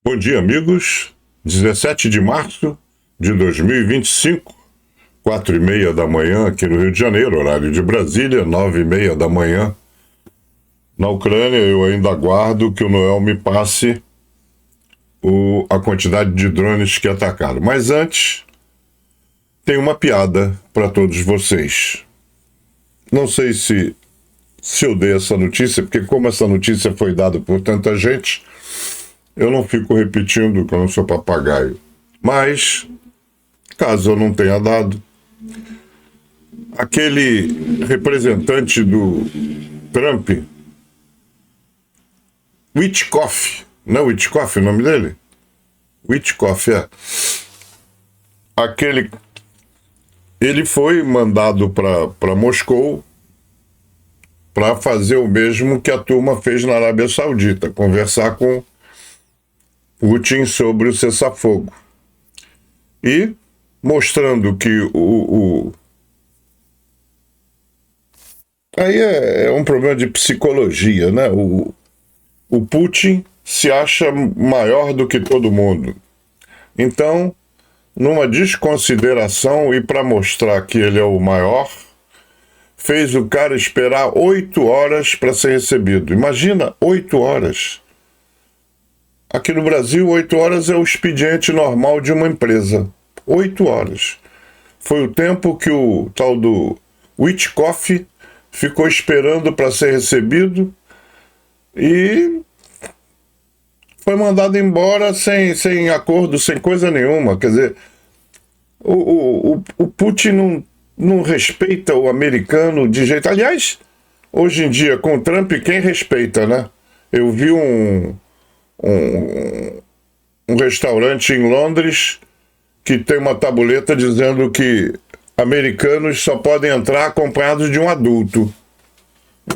Bom dia, amigos. 17 de março de 2025, 4h30 da manhã aqui no Rio de Janeiro, horário de Brasília, 9h30 da manhã. Na Ucrânia, eu ainda aguardo que o Noel me passe a quantidade de drones que atacaram. Mas antes, tem uma piada para todos vocês. Não sei se eu dei essa notícia, porque como essa notícia foi dada por tanta gente, eu não fico repetindo que eu não sou papagaio. Mas, caso eu não tenha dado, aquele representante do Trump, Witkoff, não é Witkoff o nome dele? Witkoff, é. Ele foi mandado para Moscou para fazer o mesmo que a turma fez na Arábia Saudita, conversar com Putin sobre o cessar-fogo. E mostrando que Aí é um problema de psicologia, né? O Putin se acha maior do que todo mundo. Então, numa desconsideração e para mostrar que ele é o maior, fez o cara esperar 8 horas para ser recebido. Imagina, 8 horas. Aqui no Brasil, 8 horas é o expediente normal de uma empresa. 8 horas. Foi o tempo que o tal do Witkoff ficou esperando para ser recebido e foi mandado embora sem acordo, sem coisa nenhuma. Quer dizer, o Putin não respeita o americano de jeito... Aliás, hoje em dia, com o Trump, quem respeita, né? Eu vi um restaurante em Londres que tem uma tabuleta dizendo que americanos só podem entrar acompanhados de um adulto.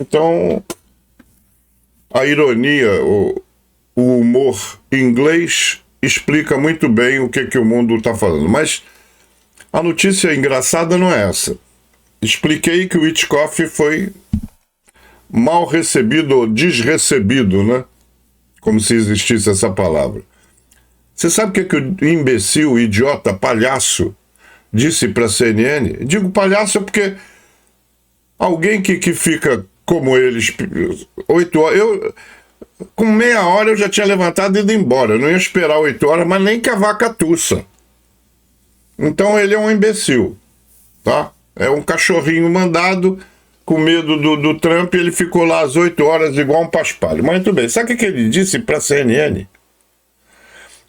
Então, a ironia, o humor inglês explica muito bem o que o mundo está falando. Mas a notícia engraçada não é essa. Expliquei que o Witkoff foi mal recebido ou desrecebido, né? Como se existisse essa palavra. Você sabe o que o imbecil, idiota, palhaço disse para a CNN? Digo palhaço porque alguém que fica como eles 8 horas... Com meia hora eu já tinha levantado e ido embora. Eu não ia esperar 8 horas, mas nem que a vaca tussa. Então ele é um imbecil, tá? É um cachorrinho mandado com medo do Trump, ele ficou lá às 8 horas igual um paspalho. Mas muito bem, sabe o que ele disse para a CNN?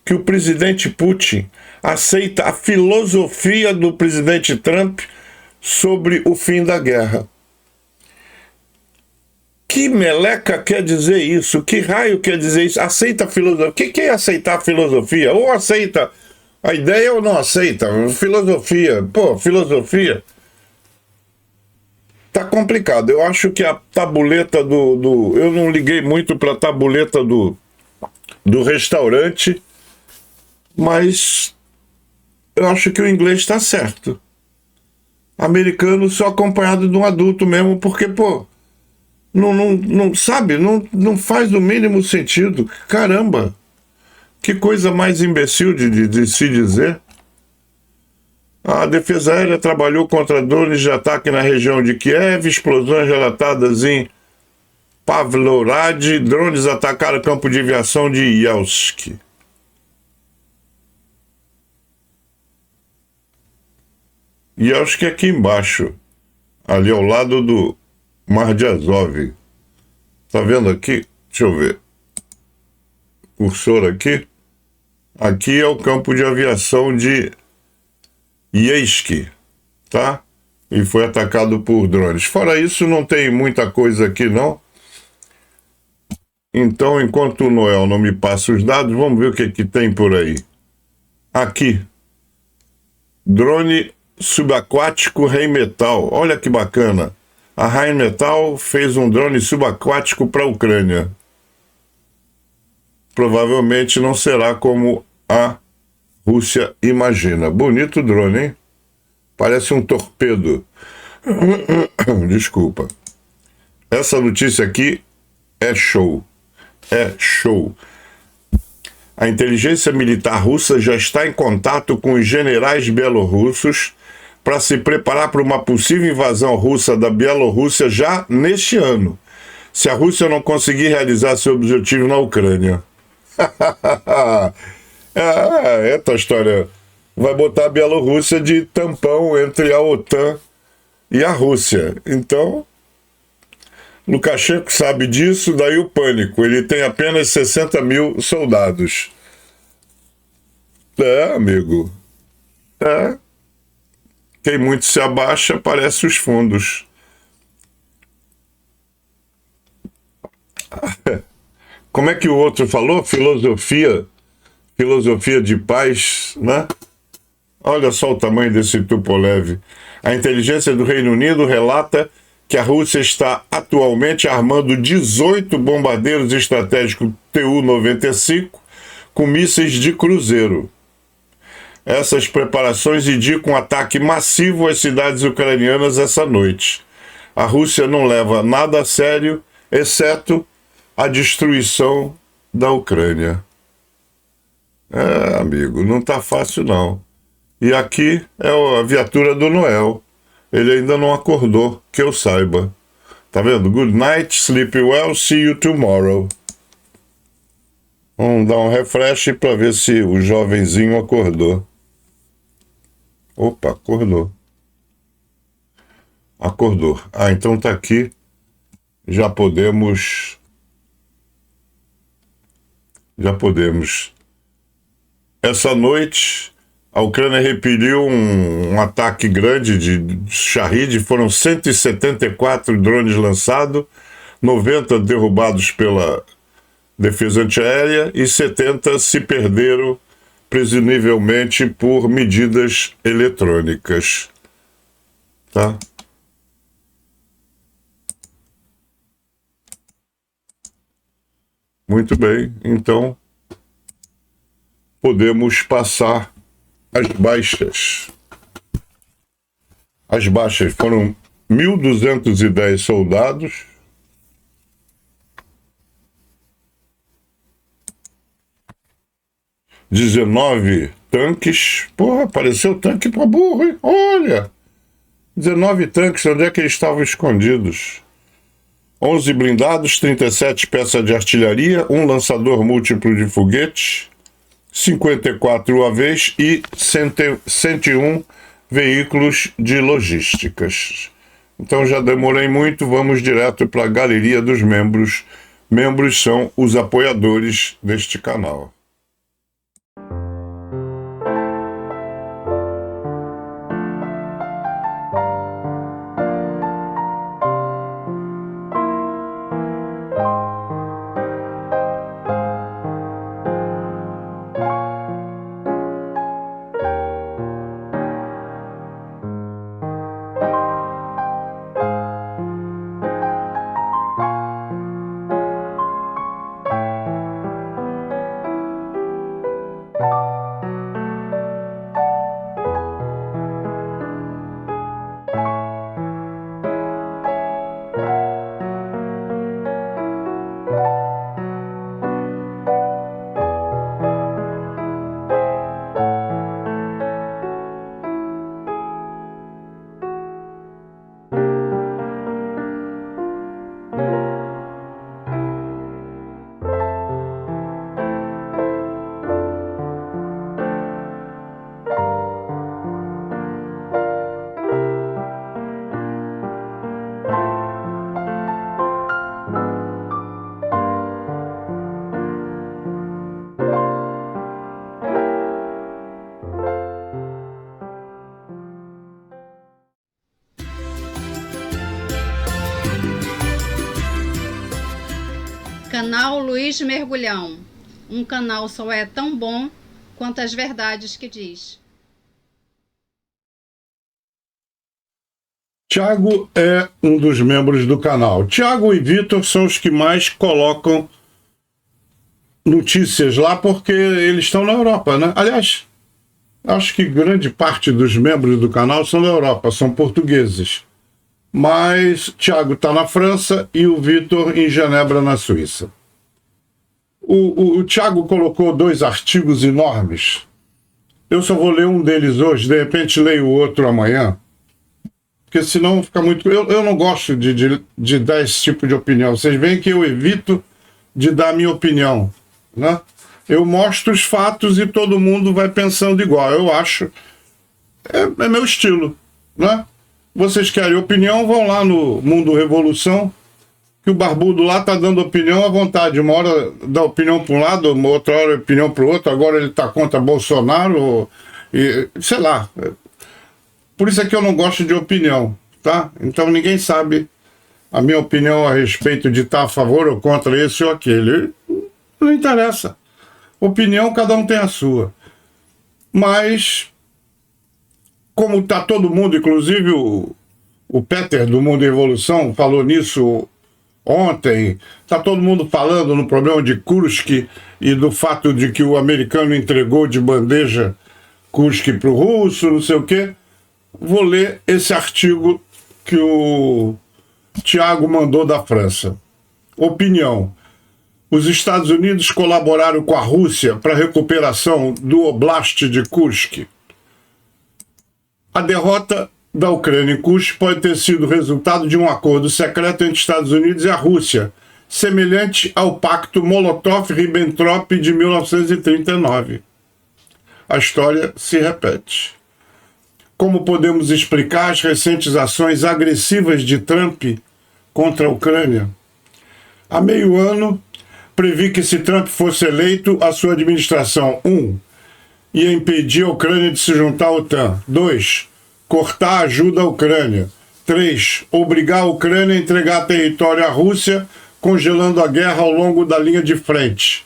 Que o presidente Putin aceita a filosofia do presidente Trump sobre o fim da guerra. Que meleca quer dizer isso? Que raio quer dizer isso? Aceita a filosofia. O que é aceitar a filosofia? Ou aceita a ideia ou não aceita. Filosofia. Pô, filosofia. Tá complicado. Eu acho que a tabuleta eu não liguei muito para a tabuleta do restaurante, mas eu acho que o inglês está certo. Americano só acompanhado de um adulto mesmo, porque, pô, não sabe, não faz o mínimo sentido. Caramba, que coisa mais imbecil de se dizer. A Defesa Aérea trabalhou contra drones de ataque na região de Kiev, explosões relatadas em Pavlorad, drones atacaram o campo de aviação de Yelsk. Yelsk é aqui embaixo, ali ao lado do Mar de Azov. Tá vendo aqui? Deixa eu ver. Cursor aqui. Aqui é o campo de aviação de Yeisk, tá? E foi atacado por drones. Fora isso, não tem muita coisa aqui, não. Então, enquanto o Noel não me passa os dados, vamos ver o que tem por aí. Aqui. Drone subaquático Rheinmetall. Olha que bacana. A Rheinmetall fez um drone subaquático para a Ucrânia. Provavelmente não será como a Rússia imagina. Bonito drone, hein? Parece um torpedo. Desculpa. Essa notícia aqui é show. É show. A inteligência militar russa já está em contato com os generais bielorrussos para se preparar para uma possível invasão russa da Bielorrússia já neste ano, se a Rússia não conseguir realizar seu objetivo na Ucrânia. Eita história. Vai botar a Bielorrússia de tampão entre a OTAN e a Rússia. Então, Lukashenko sabe disso, daí o pânico. Ele tem apenas 60 mil soldados. Amigo. Quem muito se abaixa, parece os fundos. Como é que o outro falou? Filosofia de paz, né? Olha só o tamanho desse Tupolev. A inteligência do Reino Unido relata que a Rússia está atualmente armando 18 bombardeiros estratégicos Tu-95 com mísseis de cruzeiro. Essas preparações indicam um ataque massivo às cidades ucranianas essa noite. A Rússia não leva nada a sério, exceto a destruição da Ucrânia. Amigo, não tá fácil não. E aqui é a viatura do Noel. Ele ainda não acordou, que eu saiba. Tá vendo? Good night, sleep well, see you tomorrow. Vamos dar um refresh para ver se o jovenzinho acordou. Opa, acordou. Acordou. Então tá aqui. Já podemos. Essa noite, a Ucrânia repeliu um ataque grande de Shahid. Foram 174 drones lançados, 90 derrubados pela defesa antiaérea e 70 se perderam presumivelmente por medidas eletrônicas. Tá? Muito bem, então podemos passar as baixas. As baixas foram 1.210 soldados, 19 tanques. Porra, apareceu tanque pra burro, hein? Olha! 19 tanques, onde é que eles estavam escondidos? 11 blindados, 37 peças de artilharia, um lançador múltiplo de foguetes, 54 UAVs e 101 veículos de logísticas. Então já demorei muito, vamos direto para a galeria dos membros. Membros são os apoiadores deste canal. Canal Luiz Mergulhão. Um canal só é tão bom quanto as verdades que diz. Tiago é um dos membros do canal. Tiago e Vitor são os que mais colocam notícias lá porque eles estão na Europa, né? Aliás, acho que grande parte dos membros do canal são da Europa, são portugueses. Mas Tiago está na França e o Vitor em Genebra, na Suíça. O Thiago colocou 2 artigos enormes. Eu só vou ler um deles hoje, de repente leio o outro amanhã, porque senão fica muito... Eu não gosto de dar esse tipo de opinião. Vocês veem que eu evito de dar a minha opinião, né? Eu mostro os fatos e todo mundo vai pensando igual. Eu acho... É meu estilo, né? Vocês querem opinião, vão lá no Mundo Revolução, que o barbudo lá tá dando opinião à vontade. Uma hora dá opinião para um lado, uma outra hora opinião para o outro. Agora ele tá contra Bolsonaro, e sei lá. Por isso é que eu não gosto de opinião, tá? Então ninguém sabe a minha opinião a respeito de estar a favor ou contra esse ou aquele. Não interessa. Opinião, cada um tem a sua. Mas, como tá todo mundo, inclusive o Peter do Mundo Revolução falou nisso ontem, está todo mundo falando no problema de Kursk e do fato de que o americano entregou de bandeja Kursk para o russo, não sei o quê. Vou ler esse artigo que o Tiago mandou da França. Opinião. Os Estados Unidos colaboraram com a Rússia para a recuperação do Oblast de Kursk. A derrota da Ucrânia em Kursk pode ter sido resultado de um acordo secreto entre Estados Unidos e a Rússia, semelhante ao Pacto Molotov-Ribbentrop de 1939. A história se repete. Como podemos explicar as recentes ações agressivas de Trump contra a Ucrânia? Há meio ano, previ que se Trump fosse eleito, a sua administração, 1. Ia impedir a Ucrânia de se juntar à OTAN. 2. Cortar a ajuda à Ucrânia. 3. Obrigar a Ucrânia a entregar território à Rússia, congelando a guerra ao longo da linha de frente.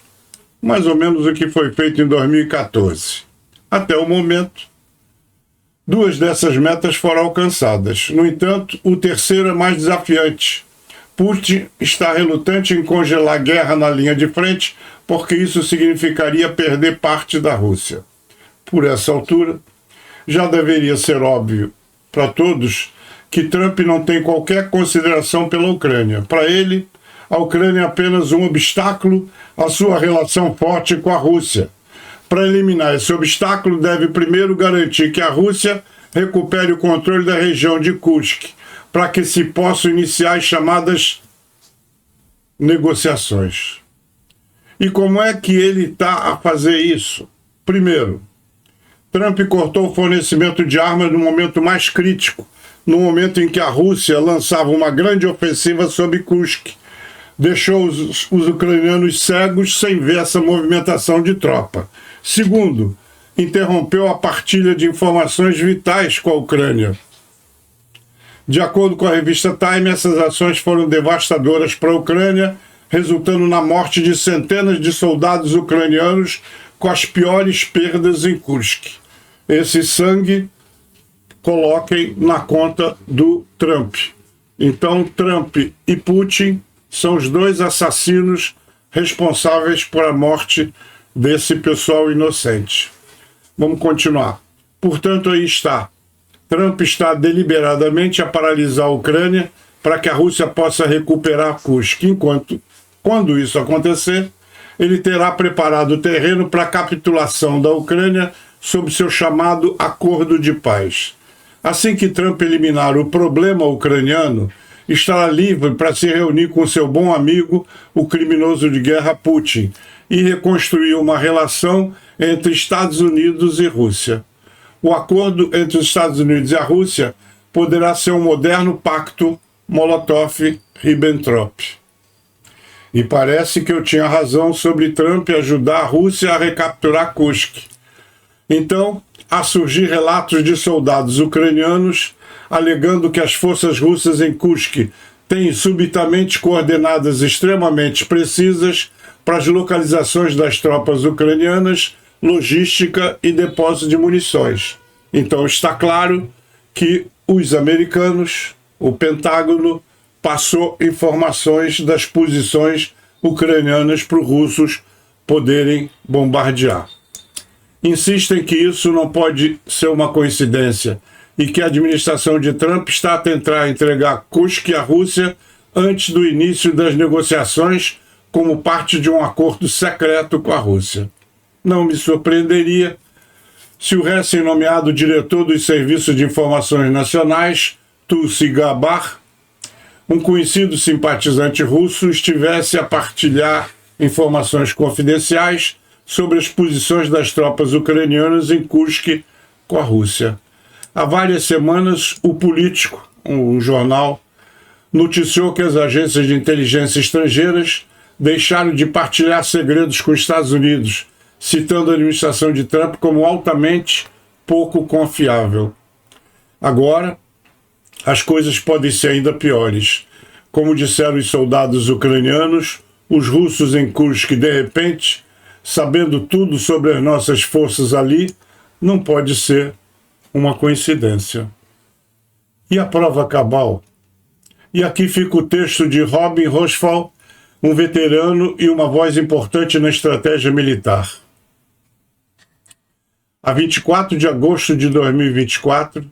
Mais ou menos o que foi feito em 2014. Até o momento, 2 dessas metas foram alcançadas. No entanto, o terceiro é mais desafiante. Putin está relutante em congelar a guerra na linha de frente, porque isso significaria perder parte da Rússia. Por essa altura, já deveria ser óbvio para todos que Trump não tem qualquer consideração pela Ucrânia. Para ele, a Ucrânia é apenas um obstáculo à sua relação forte com a Rússia. Para eliminar esse obstáculo, deve primeiro garantir que a Rússia recupere o controle da região de Kursk, para que se possam iniciar as chamadas negociações. E como é que ele está a fazer isso? Primeiro, Trump cortou o fornecimento de armas no momento mais crítico, no momento em que a Rússia lançava uma grande ofensiva sobre Kursk. Deixou os ucranianos cegos sem ver essa movimentação de tropa. Segundo, interrompeu a partilha de informações vitais com a Ucrânia. De acordo com a revista Time, essas ações foram devastadoras para a Ucrânia, resultando na morte de centenas de soldados ucranianos com as piores perdas em Kursk. Esse sangue coloquem na conta do Trump. Então, Trump e Putin são os 2 assassinos responsáveis por a morte desse pessoal inocente. Vamos continuar. Portanto, aí está. Trump está deliberadamente a paralisar a Ucrânia para que a Rússia possa recuperar Kursk. Quando isso acontecer, ele terá preparado o terreno para a capitulação da Ucrânia sob seu chamado Acordo de Paz. Assim que Trump eliminar o problema ucraniano, estará livre para se reunir com seu bom amigo, o criminoso de guerra Putin, e reconstruir uma relação entre Estados Unidos e Rússia. O acordo entre os Estados Unidos e a Rússia poderá ser um moderno pacto Molotov-Ribbentrop. E parece que eu tinha razão sobre Trump ajudar a Rússia a recapturar Kursk. Então, a surgir relatos de soldados ucranianos alegando que as forças russas em Kursk têm subitamente coordenadas extremamente precisas para as localizações das tropas ucranianas, logística e depósito de munições. Então está claro que os americanos, o Pentágono, passou informações das posições ucranianas para os russos poderem bombardear. Insistem que isso não pode ser uma coincidência e que a administração de Trump está a tentar entregar Kursk à Rússia antes do início das negociações como parte de um acordo secreto com a Rússia. Não me surpreenderia se o recém-nomeado diretor dos Serviços de Informações Nacionais, Tulsi Gabbard, um conhecido simpatizante russo, estivesse a partilhar informações confidenciais sobre as posições das tropas ucranianas em Kursk com a Rússia. Há várias semanas, o Político, um jornal, noticiou que as agências de inteligência estrangeiras deixaram de partilhar segredos com os Estados Unidos, citando a administração de Trump como altamente pouco confiável. Agora, as coisas podem ser ainda piores. Como disseram os soldados ucranianos, os russos em Kursk, de repente, sabendo tudo sobre as nossas forças ali, não pode ser uma coincidência. E a prova cabal? E aqui fica o texto de Robin Rochefort, um veterano e uma voz importante na estratégia militar. A 24 de agosto de 2024,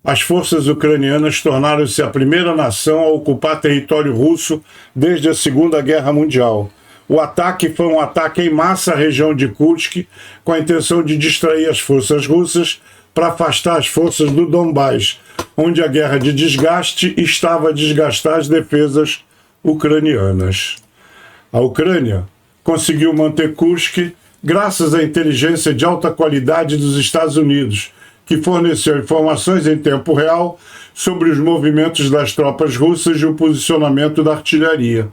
as forças ucranianas tornaram-se a primeira nação a ocupar território russo desde a Segunda Guerra Mundial. O ataque foi um ataque em massa à região de Kursk, com a intenção de distrair as forças russas para afastar as forças do Donbás, onde a guerra de desgaste estava a desgastar as defesas ucranianas. A Ucrânia conseguiu manter Kursk graças à inteligência de alta qualidade dos Estados Unidos, que forneceu informações em tempo real sobre os movimentos das tropas russas e o posicionamento da artilharia.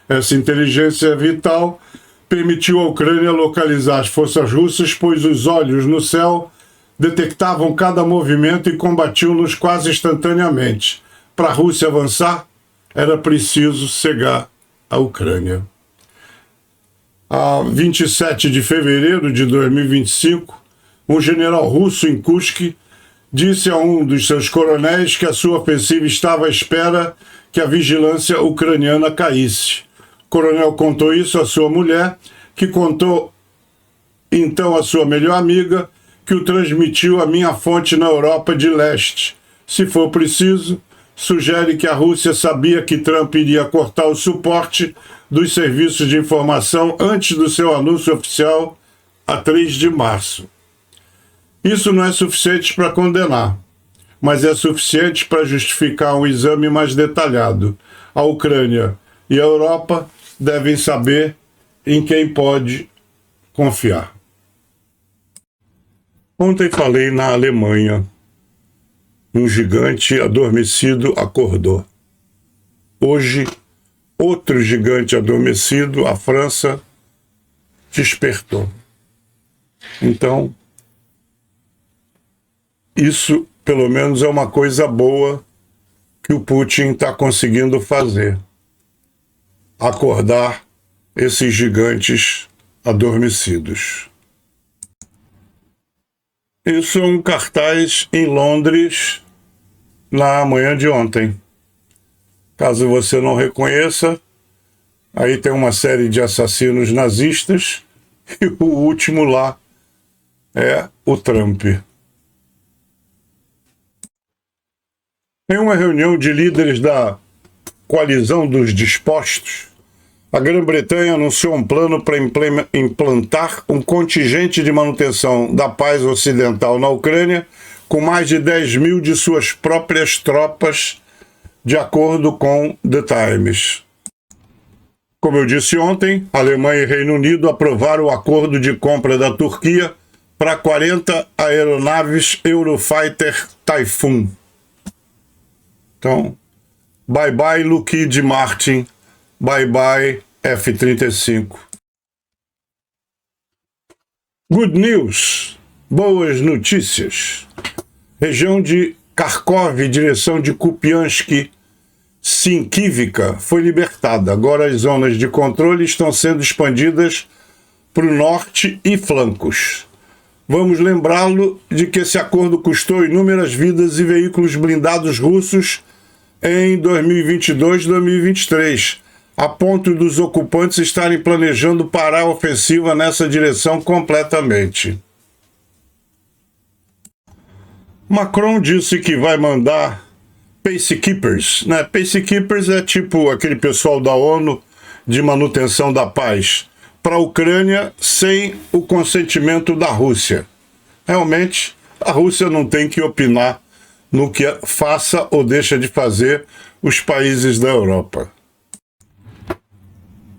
Essa inteligência vital permitiu à Ucrânia localizar as forças russas, pois os olhos no céu detectavam cada movimento e combatiam-nos quase instantaneamente. Para a Rússia avançar, era preciso cegar a Ucrânia. A 27 de fevereiro de 2025, um general russo em Kursk disse a um dos seus coronéis que a sua ofensiva estava à espera que a vigilância ucraniana caísse. O coronel contou isso à sua mulher, que contou então à sua melhor amiga, que o transmitiu à minha fonte na Europa de Leste. Se for preciso, sugere que a Rússia sabia que Trump iria cortar o suporte dos serviços de informação antes do seu anúncio oficial a 3 de março. Isso não é suficiente para condenar, mas é suficiente para justificar um exame mais detalhado. A Ucrânia e a Europa devem saber em quem pode confiar. Ontem falei na Alemanha. Um gigante adormecido acordou. Hoje, outro gigante adormecido, a França, despertou. Então, isso, pelo menos, é uma coisa boa que o Putin está conseguindo fazer. Acordar esses gigantes adormecidos. Isso é um cartaz em Londres na manhã de ontem. Caso você não reconheça, aí tem uma série de assassinos nazistas e o último lá é o Trump. Em uma reunião de líderes da coalizão dos dispostos, a Grã-Bretanha anunciou um plano para implantar um contingente de manutenção da paz ocidental na Ucrânia, com mais de 10 mil de suas próprias tropas, de acordo com The Times. Como eu disse ontem, Alemanha e Reino Unido aprovaram o acordo de compra da Turquia para 40 aeronaves Eurofighter Typhoon. Então, bye-bye Lockheed Martin, bye-bye F-35. Good news, boas notícias. Região de Kharkov, direção de Kupiansk, Sinkivka, foi libertada. Agora as zonas de controle estão sendo expandidas para o norte e flancos. Vamos lembrá-lo de que esse acordo custou inúmeras vidas e veículos blindados russos em 2022 e 2023, a ponto dos ocupantes estarem planejando parar a ofensiva nessa direção completamente. Macron disse que vai mandar peacekeepers, né? Peacekeepers é tipo aquele pessoal da ONU de manutenção da paz para a Ucrânia sem o consentimento da Rússia. Realmente, a Rússia não tem que opinar no que faça ou deixa de fazer os países da Europa.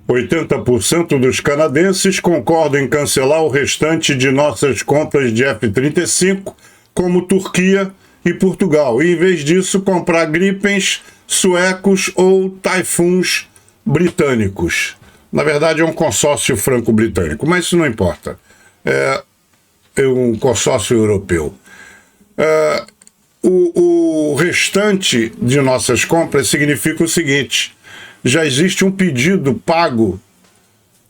80% dos canadenses concordam em cancelar o restante de nossas compras de F-35, como Turquia e Portugal, e em vez disso comprar Gripens suecos ou Taifuns britânicos. Na verdade é um consórcio franco-britânico, mas isso não importa. É um consórcio europeu. O restante de nossas compras significa o seguinte: já existe um pedido pago,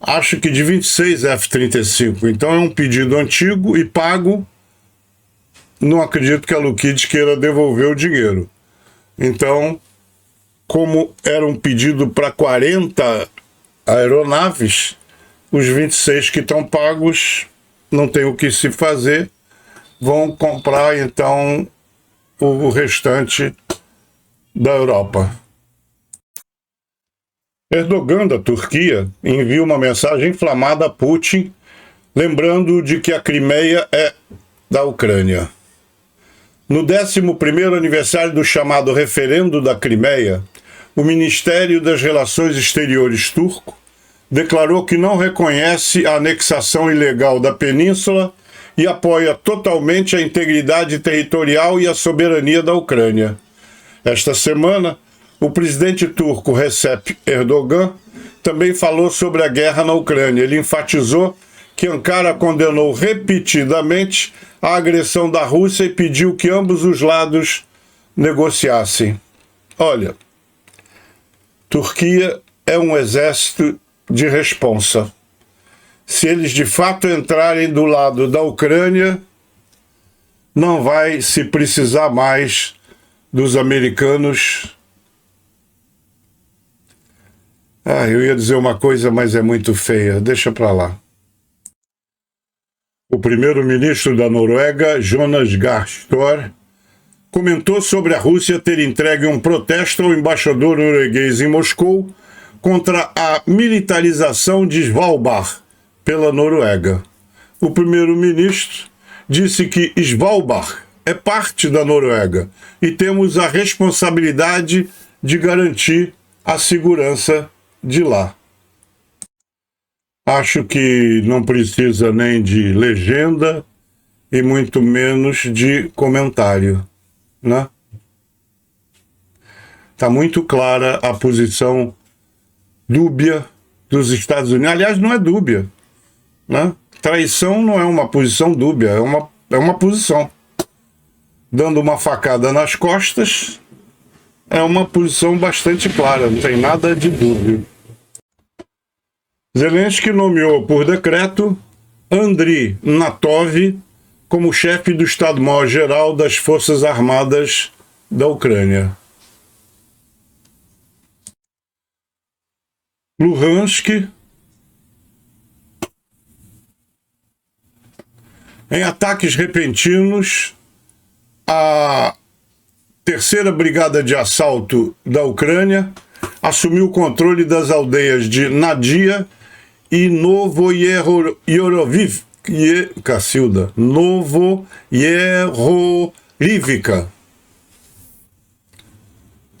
acho que de 26 F-35, então é um pedido antigo e pago. Não acredito que a Lockheed queira devolver o dinheiro. Então, como era um pedido para 40 aeronaves, os 26 que estão pagos não tem o que se fazer, vão comprar então o restante da Europa. Erdogan, da Turquia, envia uma mensagem inflamada a Putin, lembrando de que a Crimeia é da Ucrânia. No 11º aniversário do chamado Referendo da Crimeia, o Ministério das Relações Exteriores turco declarou que não reconhece a anexação ilegal da península e apoia totalmente a integridade territorial e a soberania da Ucrânia. Esta semana, o presidente turco Recep Erdogan também falou sobre a guerra na Ucrânia. Ele enfatizou que Ankara condenou repetidamente a agressão da Rússia e pediu que ambos os lados negociassem. Olha, Turquia é um exército de responsa. Se eles de fato entrarem do lado da Ucrânia, não vai se precisar mais dos americanos. Eu ia dizer uma coisa, mas é muito feia. Deixa pra lá. O primeiro-ministro da Noruega, Jonas Gahr Støre, comentou sobre a Rússia ter entregue um protesto ao embaixador norueguês em Moscou contra a militarização de Svalbard pela Noruega. O primeiro-ministro disse que Svalbard é parte da Noruega e temos a responsabilidade de garantir a segurança de lá. Acho que não precisa nem de legenda e muito menos de comentário, né? Está muito clara a posição dúbia dos Estados Unidos. Aliás, não é dúbia, né? Traição não é uma posição dúbia, é uma posição. Dando uma facada nas costas é uma posição bastante clara, não tem nada de dúbio. Zelensky nomeou por decreto Andriy Natov como chefe do Estado-Maior-Geral das Forças Armadas da Ucrânia. Luhansk, em ataques repentinos, a terceira brigada de assalto da Ucrânia assumiu o controle das aldeias de Nadia e Novoyerovivka.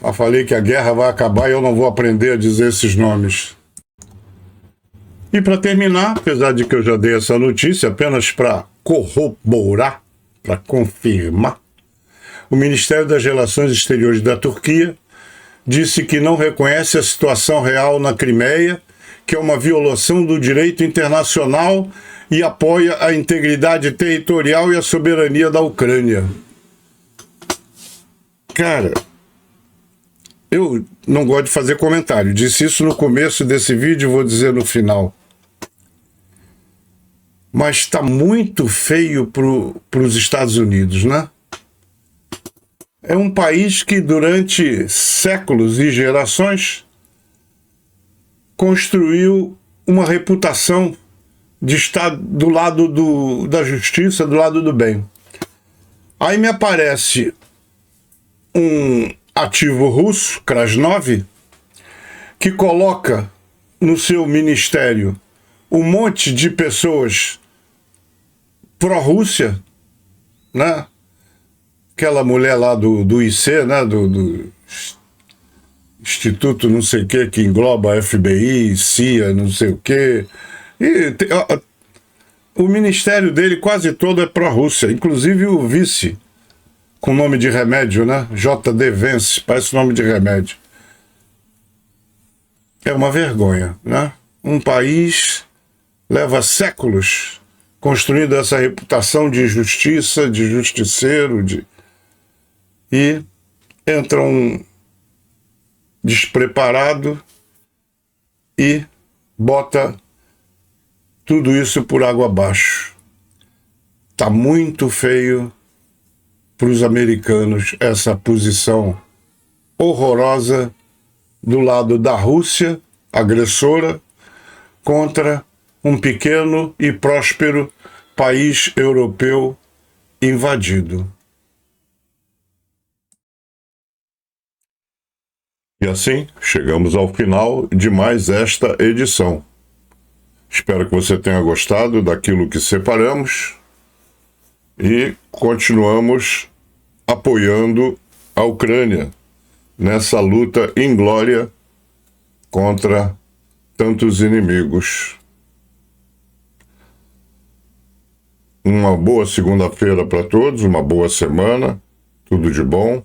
Eu falei que a guerra vai acabar e eu não vou aprender a dizer esses nomes. E para terminar, apesar de que eu já dei essa notícia, apenas para corroborar, para confirmar, o Ministério das Relações Exteriores da Turquia disse que não reconhece a situação real na Crimeia, que é uma violação do direito internacional e apoia a integridade territorial e a soberania da Ucrânia. Cara, eu não gosto de fazer comentário. Disse isso no começo desse vídeo e vou dizer no final. Mas está muito feio para os Estados Unidos, né? É um país que durante séculos e gerações construiu uma reputação de estar do lado da justiça, do lado do bem. Aí me aparece um ativo russo, Krasnov, que coloca no seu ministério um monte de pessoas pró-Rússia, né? Aquela mulher lá do IC, né? Do Instituto não sei o que engloba FBI, CIA, não sei o que. E o ministério dele quase todo é pró-Rússia, inclusive o vice, com nome de remédio, né? JD Vance, parece nome de remédio. É uma vergonha, né? Um país leva séculos construindo essa reputação de justiça, de justiceiro, e entra um despreparado e bota tudo isso por água abaixo. Tá muito feio para os americanos essa posição horrorosa do lado da Rússia, agressora, contra um pequeno e próspero país europeu invadido. E assim, chegamos ao final de mais esta edição. Espero que você tenha gostado daquilo que separamos e continuamos apoiando a Ucrânia nessa luta inglória contra tantos inimigos. Uma boa segunda-feira para todos, uma boa semana, tudo de bom.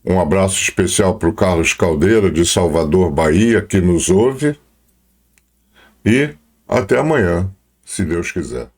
Um abraço especial para o Carlos Caldeira, de Salvador, Bahia, que nos ouve. E até amanhã, se Deus quiser.